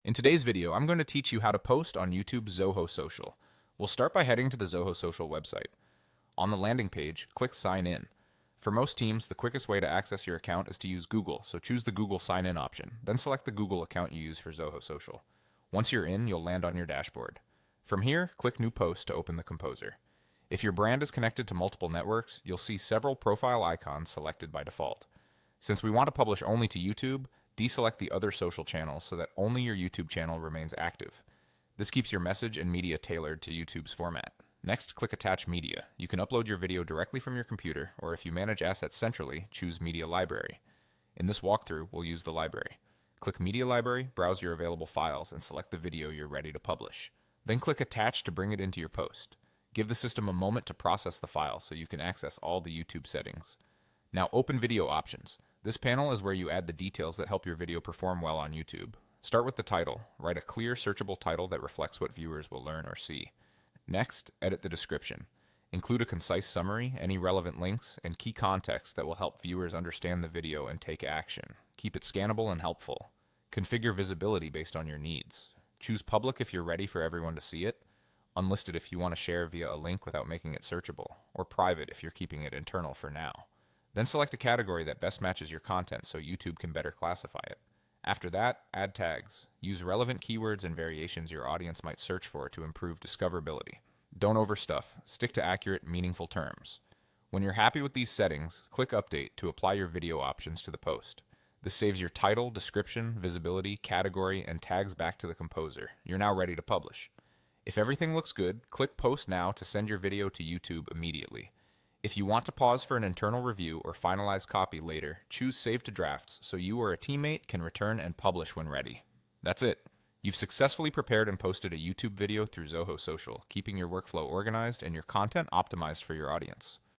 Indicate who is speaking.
Speaker 1: In today's video, I'm going to teach you how to post on YouTube Zoho Social. We'll start by heading to the Zoho Social website. On the landing page, click Sign In. For most teams, the quickest way to access your account is to use Google, so choose the Google Sign In option, then select the Google account you use for Zoho Social. Once you're in, you'll land on your dashboard. From here, click New Post to open the Composer. If your brand is connected to multiple networks, you'll see several profile icons selected by default. Since we want to publish only to YouTube, deselect the other social channels so that only your YouTube channel remains active. This keeps your message and media tailored to YouTube's format. Next, click Attach Media. You can upload your video directly from your computer, or if you manage assets centrally, choose Media Library. In this walkthrough, we'll use the library. Click Media Library, browse your available files, and select the video you're ready to publish. Then click Attach to bring it into your post. Give the system a moment to process the file so you can access all the YouTube settings. Now open Video Options. This panel is where you add the details that help your video perform well on YouTube. Start with the title. Write a clear, searchable title that reflects what viewers will learn or see. Next, edit the description. Include a concise summary, any relevant links, and key context that will help viewers understand the video and take action. Keep it scannable and helpful. Configure visibility based on your needs. Choose public if you're ready for everyone to see it, unlisted if you want to share via a link without making it searchable, or private if you're keeping it internal for now. Then select a category that best matches your content so YouTube can better classify it. After that, add tags. Use relevant keywords and variations your audience might search for to improve discoverability. Don't overstuff. Stick to accurate, meaningful terms. When you're happy with these settings, click Update to apply your video options to the post. This saves your title, description, visibility, category, and tags back to the composer. You're now ready to publish. If everything looks good, click Post Now to send your video to YouTube immediately. If you want to pause for an internal review or finalize copy later, choose Save to Drafts so you or a teammate can return and publish when ready. That's it. You've successfully prepared and posted a YouTube video through Zoho Social, keeping your workflow organized and your content optimized for your audience.